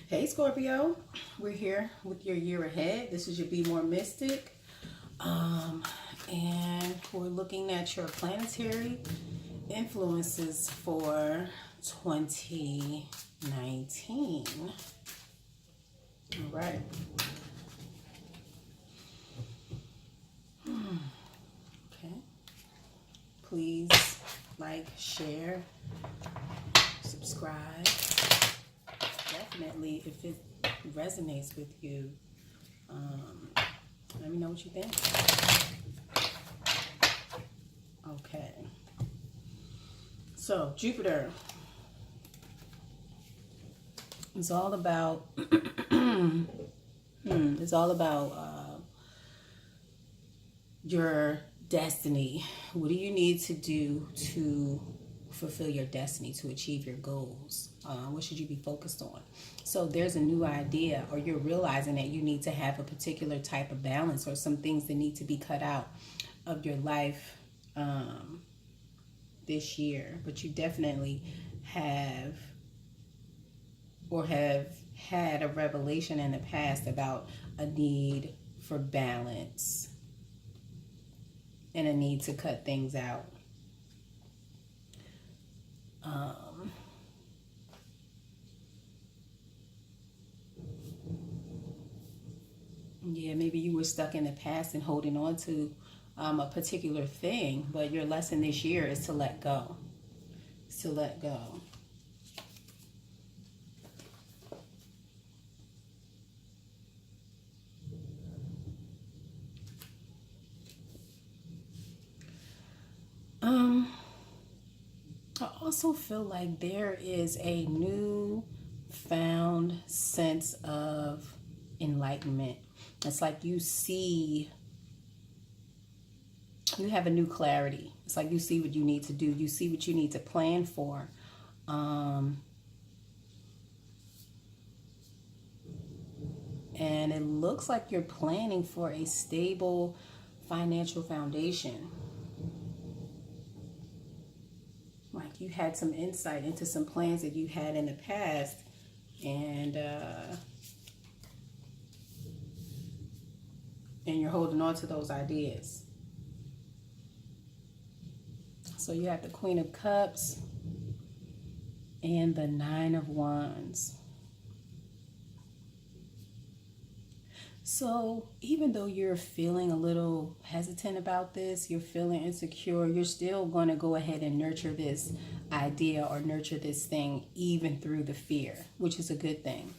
Hey Scorpio, we're here with your year ahead. This is your Be More Mystic. And we're looking at your planetary influences for 2019. All right. Okay. Please like, share, subscribe. Definitely, if it resonates with you, let me know what you think. Okay. So Jupiter is all about it's all about your destiny. What do you need to do to fulfill your destiny, to achieve your goals? What should you be focused on? So there's a new idea, or you're realizing that you need to have a particular type of balance, or some things that need to be cut out of your life this year. But you definitely have had a revelation in the past about a need for balance and a need to cut things out. Yeah, maybe you were stuck in the past and holding on to a particular thing, but your lesson this year is to let go. It's to let go. I also feel like there is a new found sense of enlightenment. It's like you have a new clarity. It's like you see what you need to do. You see what you need to plan for. And it looks like you're planning for a stable financial foundation. Like you had some insight into some plans that you had in the past, and you're holding on to those ideas. So you have the Queen of Cups and the Nine of Wands. So even though you're feeling a little hesitant about this, you're feeling insecure, you're still going to go ahead and nurture this idea or nurture this thing even through the fear, which is a good thing.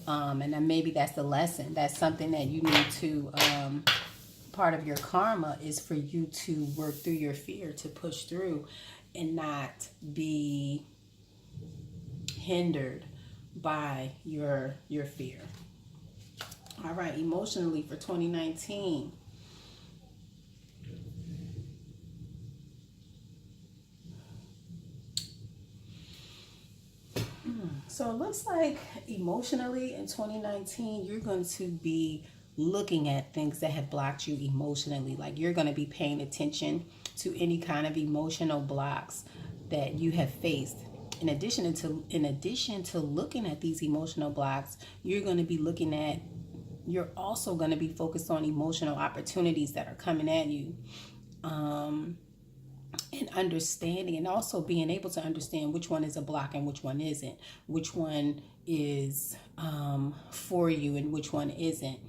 And then maybe that's the lesson. That's something that you need to, part of your karma is for you to work through your fear, to push through and not be hindered by your fear. All right, emotionally for 2019. So it looks like emotionally in 2019, you're going to be looking at things that have blocked you emotionally. Like you're going to be paying attention to any kind of emotional blocks that you have faced. In addition to looking at these emotional blocks, you're also going to be focused on emotional opportunities that are coming at you, and understanding, and also being able to understand which one is a block and which one isn't, which one is for you and which one isn't,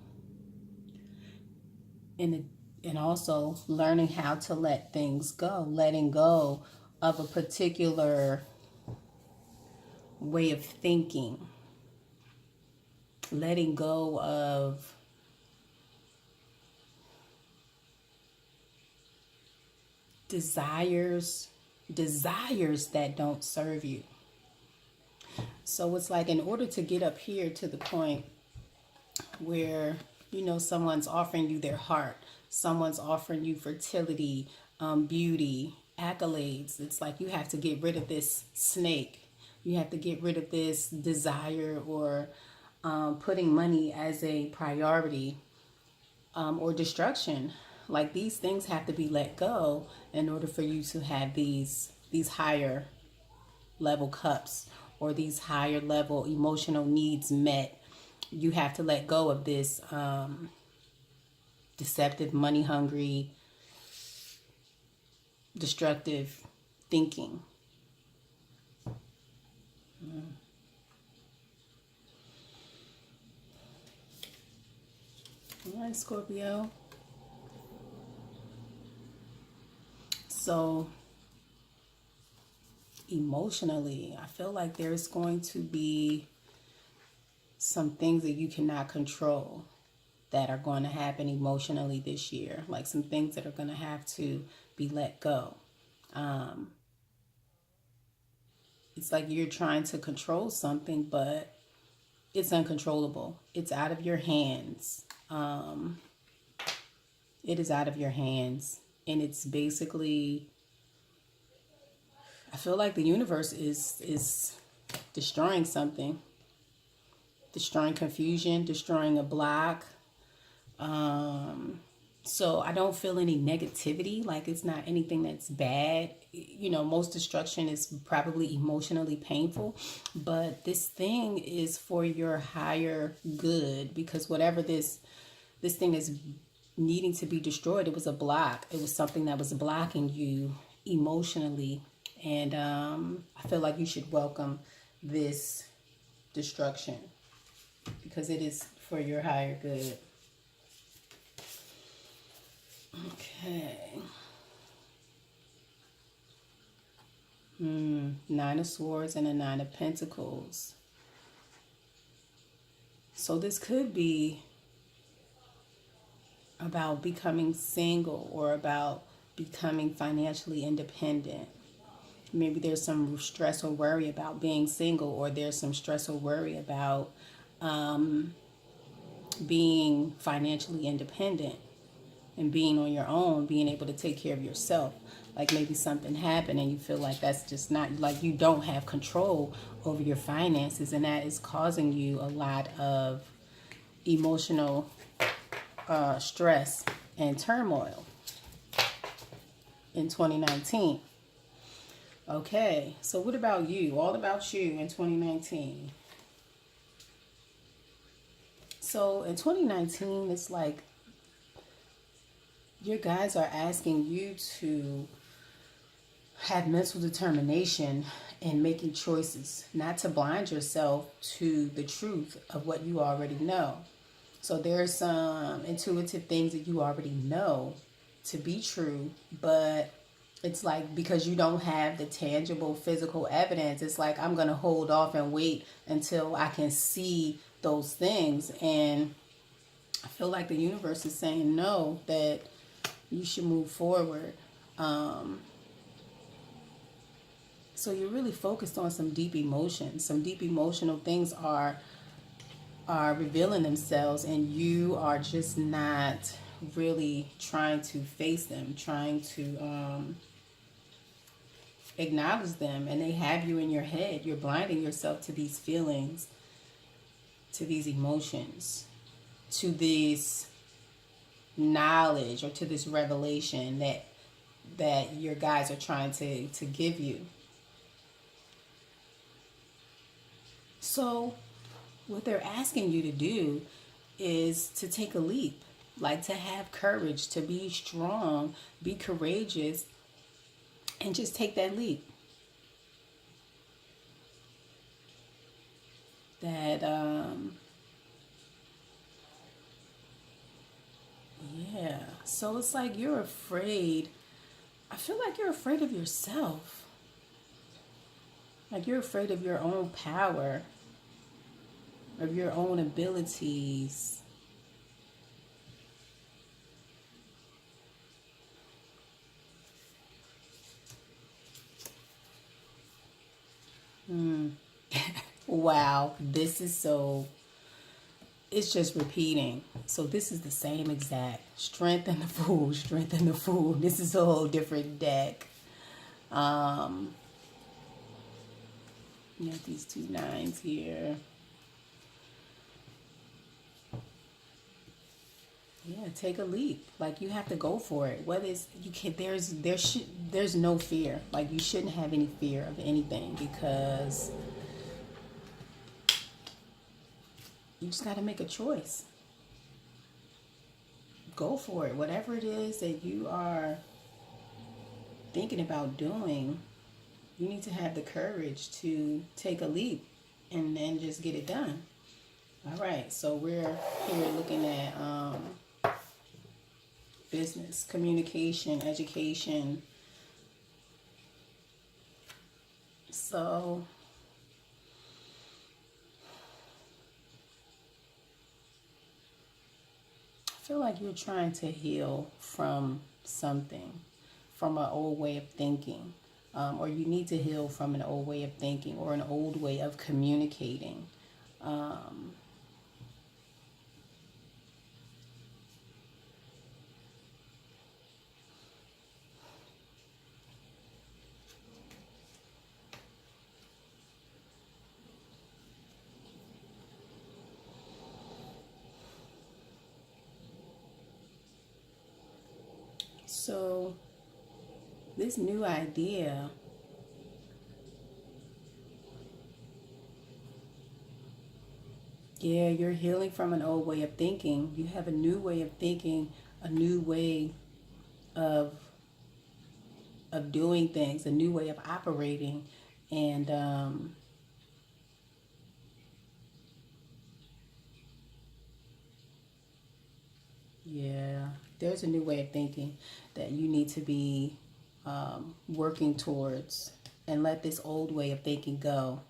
and also learning how to let things go, letting go of a particular way of thinking, letting go of desires that don't serve you. So it's like, in order to get up here to the point where, someone's offering you their heart, someone's offering you fertility, beauty, accolades, it's like you have to get rid of this snake. You have to get rid of this desire, or putting money as a priority, or destruction. Like these things have to be let go in order for you to have these higher level cups, or these higher level emotional needs met, you have to let go of this deceptive, money hungry, destructive thinking. All right, Scorpio. So emotionally, I feel like there's going to be some things that you cannot control that are going to happen emotionally this year. Like some things that are going to have to be let go. It's like you're trying to control something, but it's uncontrollable. It's out of your hands. It is out of your hands. And it's basically, I feel like the universe is destroying something. Destroying confusion, destroying a block. So I don't feel any negativity. Like it's not anything that's bad. You know, most destruction is probably emotionally painful, but this thing is for your higher good, because whatever this thing is needing to be destroyed, it was a block. It was something that was blocking you emotionally. And I feel like you should welcome this destruction because it is for your higher good. Okay. Nine of Swords and a Nine of Pentacles. So this could be about becoming single or about becoming financially independent. Maybe there's some stress or worry about being single, or there's some stress or worry about being financially independent and being on your own, being able to take care of yourself. Like maybe something happened and you feel like that's just not, like you don't have control over your finances, and that is causing you a lot of emotional stress and turmoil in 2019. Okay, so what about you? All about you in 2019. So in 2019, it's like your guys are asking you to have mental determination in making choices, not to blind yourself to the truth of what you already know. So there's some intuitive things that you already know to be true, but it's like because you don't have the tangible physical evidence, it's like I'm going to hold off and wait until I can see those things. And I feel like the universe is saying no, that you should move forward. So you're really focused on some deep emotions. Some deep emotional things are revealing themselves, and you are just not really trying to face them, trying to acknowledge them, and they have you in your head. You're blinding yourself to these feelings, to these emotions, to this knowledge, or to this revelation that your guys are trying to give you. So what they're asking you to do is to take a leap, like to have courage, to be strong, be courageous, and just take that leap. That, yeah. So it's like you're afraid. I feel like you're afraid of yourself. Like you're afraid of your own power, of your own abilities. Wow, this is so, it's just repeating. So this is the same exact strength and the fool, strength and the fool. This is a whole different deck. You have these two nines here. Yeah, take a leap. Like you have to go for it. Whether it's you can, there's no fear. Like you shouldn't have any fear of anything, because You just got to make a choice. Go for it. Whatever it is that you are thinking about doing, you need to have the courage to take a leap and then just get it done. All right, so we're here looking at business, communication, education. So I feel like you're trying to heal from something, from an old way of thinking, or you need to heal from an old way of thinking or an old way of communicating. Um, so this new idea, yeah, you're healing from an old way of thinking. You have a new way of thinking, a new way of doing things, a new way of operating, and yeah, there's a new way of thinking that you need to be working towards, and let this old way of thinking go.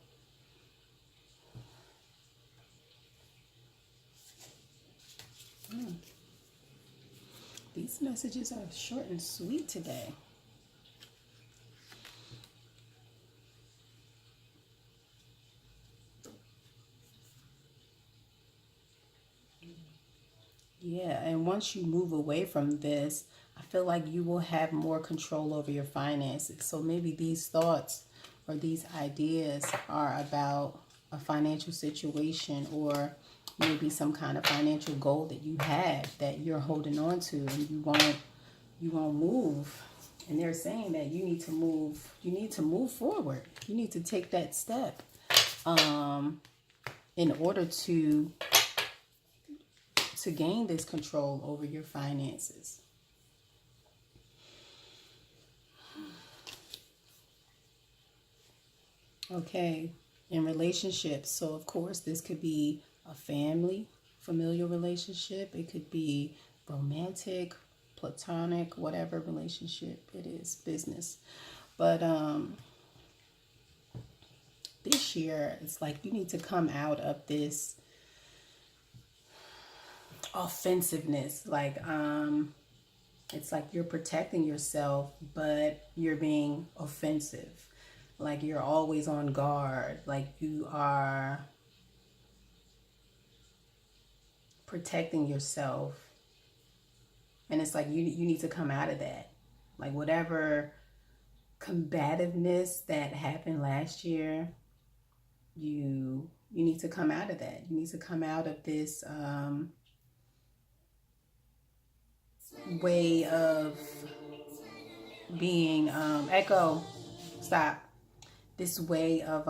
These messages are short and sweet today. Yeah, and once you move away from this, I feel like you will have more control over your finances. So maybe these thoughts or these ideas are about a financial situation, or maybe some kind of financial goal that you have that you're holding on to, and you won't move. And they're saying that you need to move forward. You need to take that step in order to gain this control over your finances. Okay, in relationships. So, of course, this could be a family, familial relationship. It could be romantic, platonic, whatever relationship it is, business. But this year, it's like you need to come out of this offensiveness. It's like you're protecting yourself, but you're being offensive. Like you're always on guard. Like you are protecting yourself. And it's like you need to come out of that. Like whatever combativeness that happened last year, you need to come out of that. You need to come out of this way of being echo. Stop. This way of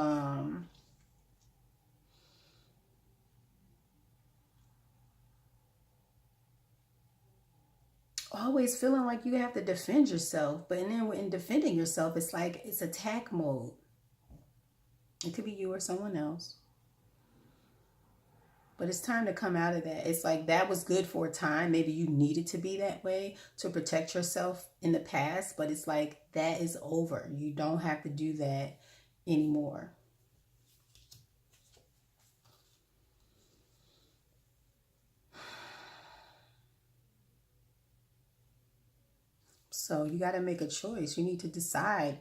always feeling like you have to defend yourself. But then in defending yourself, it's like it's attack mode. It could be you or someone else. But it's time to come out of that. It's like that was good for a time. Maybe you needed to be that way to protect yourself in the past. But it's like that is over. You don't have to do that anymore. So you got to make a choice. You need to decide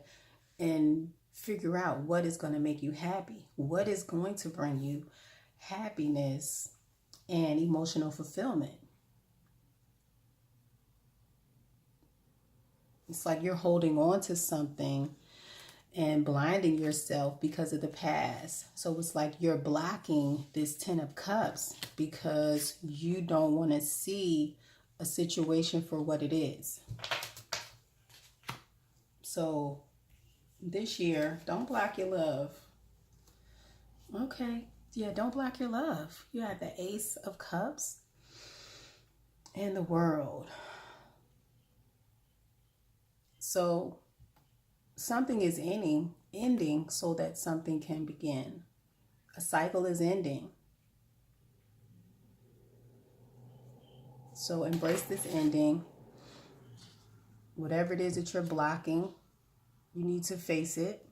and figure out what is going to make you happy. What is going to bring you happiness and emotional fulfillment. It's like you're holding on to something and blinding yourself because of the past. So it's like you're blocking this 10 of cups because you don't want to see a situation for what it is. So this year, don't block your love. Okay. Yeah, don't block your love. You have the Ace of Cups and the World. So something is ending so that something can begin. A cycle is ending. So embrace this ending. Whatever it is that you're blocking, you need to face it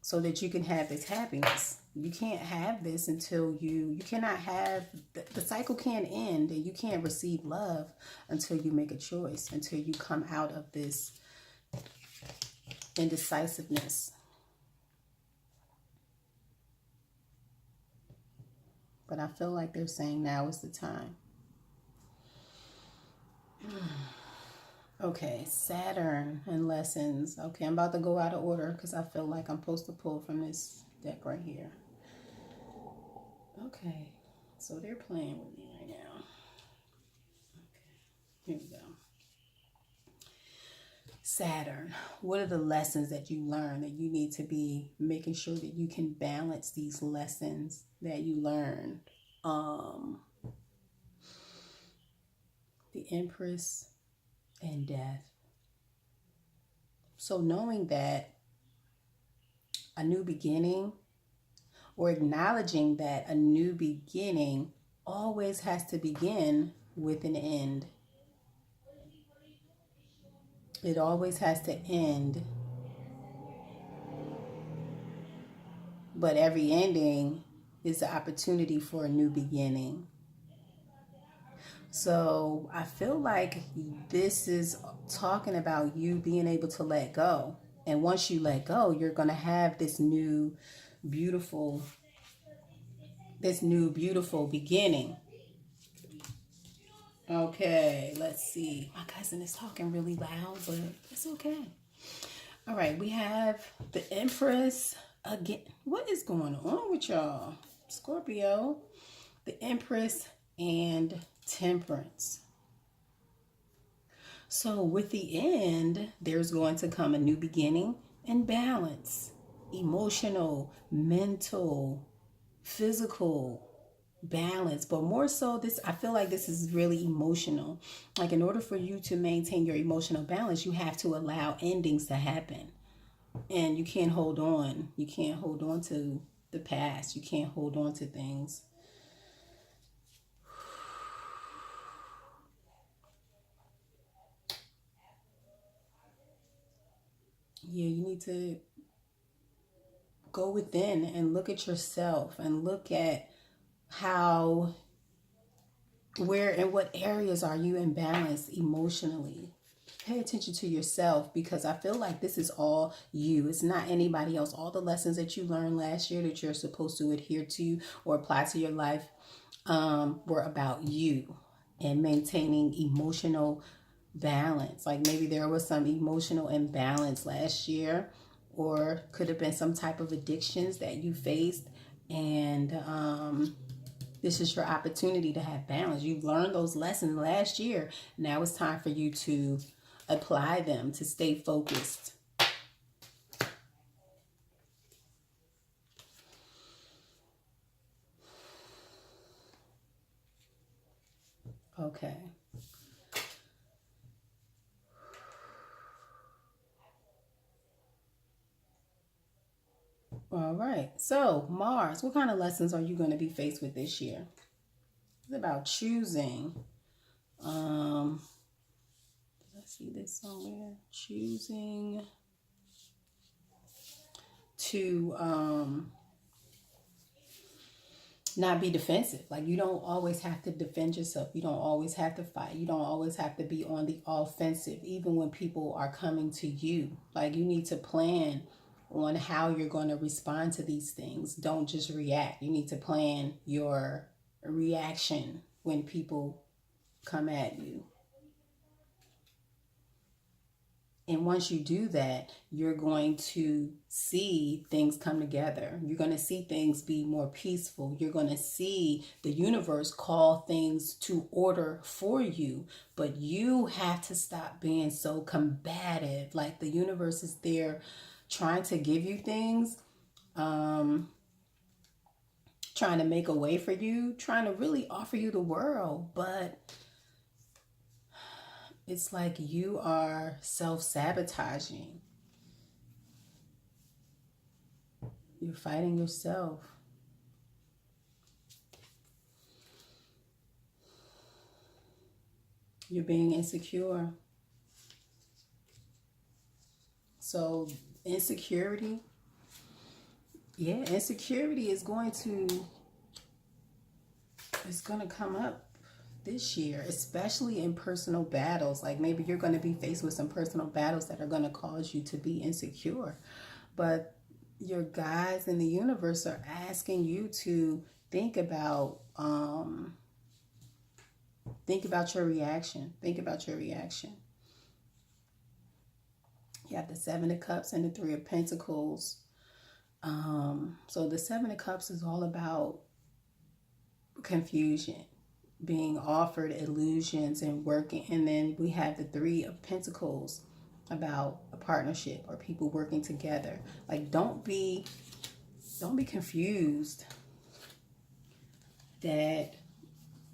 so that you can have this happiness. You can't have this until you cannot have, the cycle can't end, and you can't receive love until you make a choice, until you come out of this indecisiveness. But I feel like they're saying now is the time. Okay, Saturn and lessons. Okay, I'm about to go out of order because I feel like I'm supposed to pull from this deck right here. Okay, so they're playing with me right now. Okay, here we go. Saturn, what are the lessons that you learn that you need to be making sure that you can balance these lessons that you learned? The Empress and Death. So knowing that a new beginning, or acknowledging that a new beginning always has to begin with an end. It always has to end. But every ending is the opportunity for a new beginning. So I feel like this is talking about you being able to let go. And once you let go, you're going to have this new, beautiful beginning. Okay, let's see. My cousin is talking really loud, but it's okay. All right, we have the Empress again. What is going on with y'all? Scorpio, the Empress, and Temperance. So with the end, there's going to come a new beginning and balance. Emotional, mental, physical balance, but more so this, I feel like this is really emotional. Like, in order for you to maintain your emotional balance, you have to allow endings to happen. And you can't hold on. You can't hold on to the past. You can't hold on to things. Yeah, you need to go within and look at yourself and look at how, where and what areas are you imbalanced emotionally. Pay attention to yourself, because I feel like this is all you. It's not anybody else. All the lessons that you learned last year that you're supposed to adhere to or apply to your life were about you and maintaining emotional balance. Like, maybe there was some emotional imbalance last year, or could have been some type of addictions that you faced, and this is your opportunity to have balance. You've learned those lessons last year. Now it's time for you to apply them, to stay focused. Okay. All right. So, Mars, what kind of lessons are you going to be faced with this year? It's about choosing. Let's see this somewhere. Choosing to not be defensive. Like, you don't always have to defend yourself. You don't always have to fight. You don't always have to be on the offensive, even when people are coming to you. Like, you need to plan on how you're going to respond to these things. Don't just react. You need to plan your reaction when people come at you. And once you do that, you're going to see things come together. You're going to see things be more peaceful. You're going to see the universe call things to order for you. But you have to stop being so combative. Like, the universe is there trying to give you things. trying to make a way for you, trying to really offer you the world, but it's like you are self-sabotaging. You're fighting yourself. You're being insecure. So insecurity, insecurity is going to come up this year, especially in personal battles. Like maybe you're going to be faced with some personal battles that are going to cause you to be insecure. But your guides in the universe are asking you to think about your reaction. Think about your reaction. You have the Seven of Cups and the Three of Pentacles. So the Seven of Cups is all about confusion, being offered illusions and working. And then we have the Three of Pentacles about a partnership or people working together. Like don't be confused that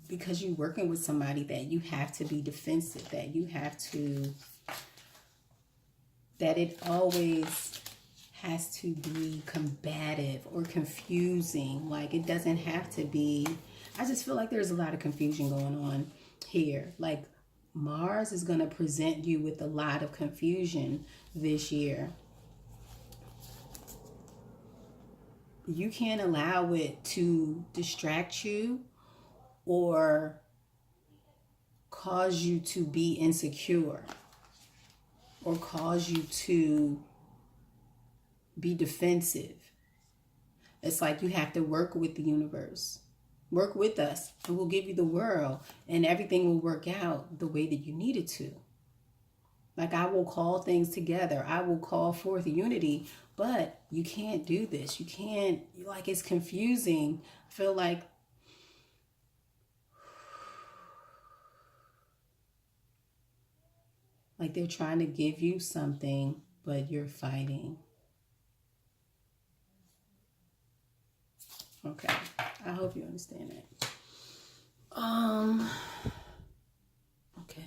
because you're working with somebody that you have to be defensive, that it always has to be combative or confusing. Like it doesn't have to be. I just feel like there's a lot of confusion going on here. Like Mars is going to present you with a lot of confusion this year. You can't allow it to distract you or cause you to be insecure or cause you to be defensive. It's like you have to work with the universe. Work with us and we'll give you the world and everything will work out the way that you need it to. Like I will call things together. I will call forth unity, but you can't do this. You can't, like it's confusing. I feel like they're trying to give you something, but you're fighting. Okay, I hope you understand that. Okay.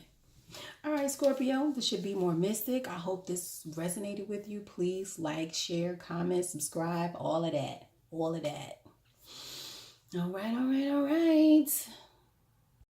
All right, Scorpio, this should be more mystic. I hope this resonated with you. Please like, share, comment, subscribe, all of that. All right.